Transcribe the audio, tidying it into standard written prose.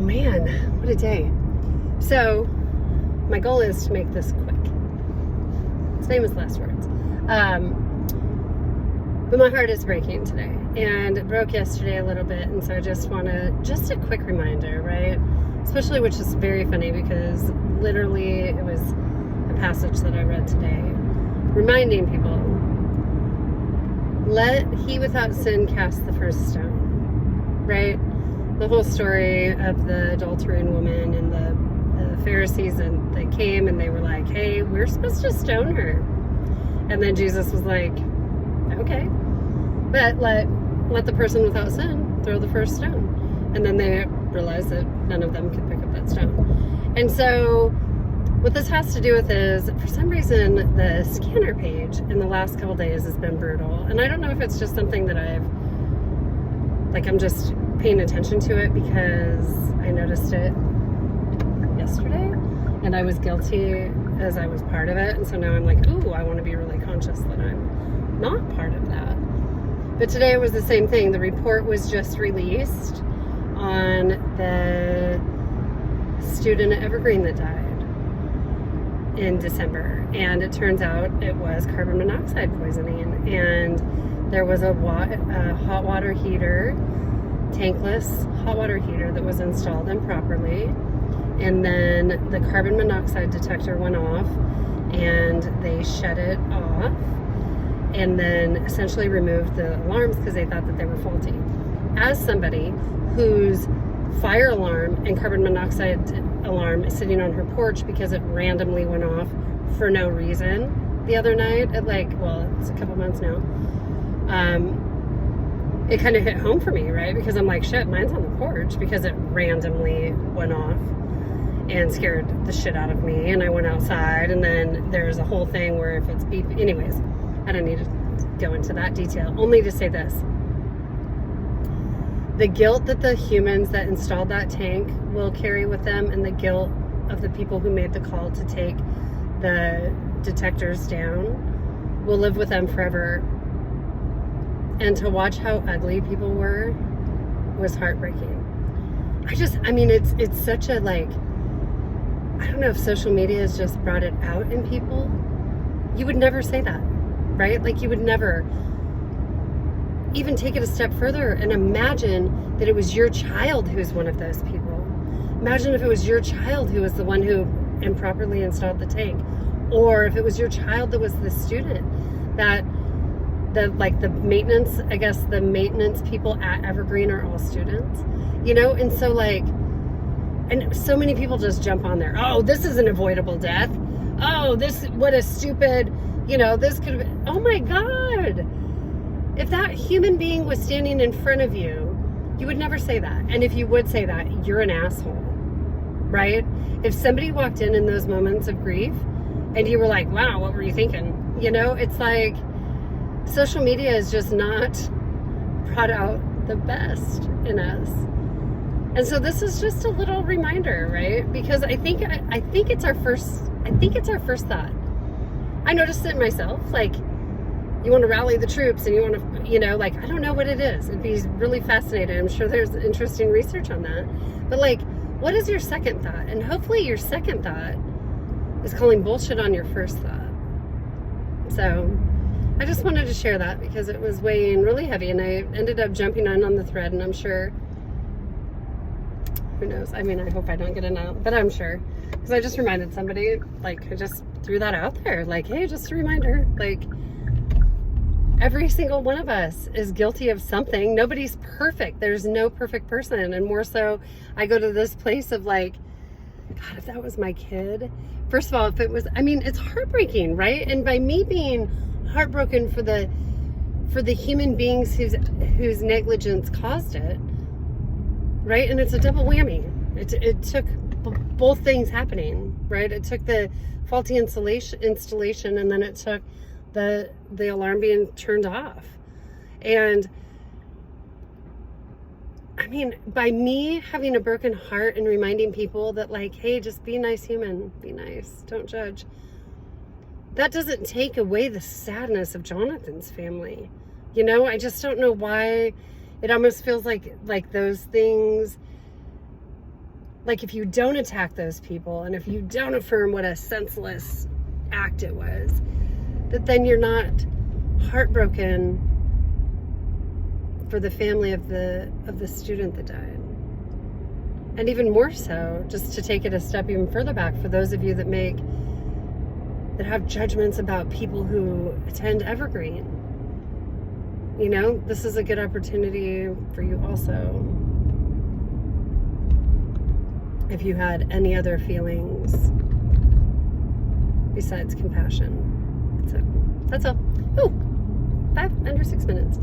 man, what a day. So, my goal is to make this quick. It's famous last words. But my heart is breaking today. And it broke yesterday a little bit. And so I just a quick reminder, right? Especially, which is very funny because literally it was a passage that I read today. Reminding people, let he without sin cast the first stone, right? The whole story of the adulterine woman and the Pharisees, and they came and they were like, hey, we're supposed to stone her. And then Jesus was like, okay, but let the person without sin throw the first stone. And then they realized that none of them could pick up that stone. And so what this has to do with is, for some reason, the scanner page in the last couple days has been brutal. And I don't know if it's just something that I'm just paying attention to it because I noticed it yesterday and I was guilty as I was part of it. And so now I'm like, ooh, I want to be really conscious that I'm not part of that. But today it was the same thing. The report was just released on the student at Evergreen that died in December, and it turns out it was carbon monoxide poisoning, and there was a hot water heater, tankless hot water heater that was installed improperly, and then the carbon monoxide detector went off and they shut it off and then essentially removed the alarms because they thought that they were faulty. As somebody whose fire alarm and carbon monoxide alarm is sitting on her porch because it randomly went off for no reason the other night at it's a couple months now. It kind of hit home for me, right? Because I'm like, shit, mine's on the porch because it randomly went off and scared the shit out of me. And I went outside, and then there's a whole thing where if it's beeping, anyways, I don't need to go into that detail, only to say this. The guilt that the humans that installed that tank will carry with them, and the guilt of the people who made the call to take the detectors down, will live with them forever. And to watch how ugly people were was heartbreaking. It's such a, I don't know if social media has just brought it out in people. You would never say that, right? You would never even take it a step further and imagine that it was your child who's one of those people. Imagine if it was your child who was the one who improperly installed the tank, or if it was your child that was the student that the maintenance, I guess the maintenance people at Evergreen are all students, and so and so many people just jump on there. Oh, this is an avoidable death. Oh, what a stupid, this could have been, oh my God. If that human being was standing in front of you, you would never say that. And if you would say that, you're an asshole, right? If somebody walked in those moments of grief and you were like, wow, what were you thinking? It's like social media is just not brought out the best in us. And so this is just a little reminder, right? Because I think it's our first thought. I noticed it myself, you want to rally the troops and you want to, I don't know what it is. It'd be really fascinating. I'm sure there's interesting research on that. But what is your second thought? And hopefully your second thought is calling bullshit on your first thought. So I just wanted to share that because it was weighing really heavy, and I ended up jumping on the thread, and I'm sure, who knows? I hope I don't get it out, but I'm sure. Because I just reminded somebody, I just threw that out there. Hey, just a reminder, every single one of us is guilty of something. Nobody's perfect. There's no perfect person. And more so, I go to this place of God, if that was my kid. First of all, if it was, it's heartbreaking, right? And by me being heartbroken for the human beings whose negligence caused it, right? And it's a double whammy. It took both things happening, right? It took the faulty installation, and then it took the alarm being turned off. And by me having a broken heart and reminding people that hey, just be a nice human, be nice, don't judge, that doesn't take away the sadness of Jonathan's family. I just don't know why it almost feels like those things Like, if you don't attack those people, and if you don't affirm what a senseless act it was, that then you're not heartbroken for the family of the student that died. And even more so, just to take it a step even further back, for those of you that have judgments about people who attend Evergreen, you know, this is a good opportunity for you also. If you had any other feelings besides compassion. So that's all. Ooh, 5 under 6 minutes.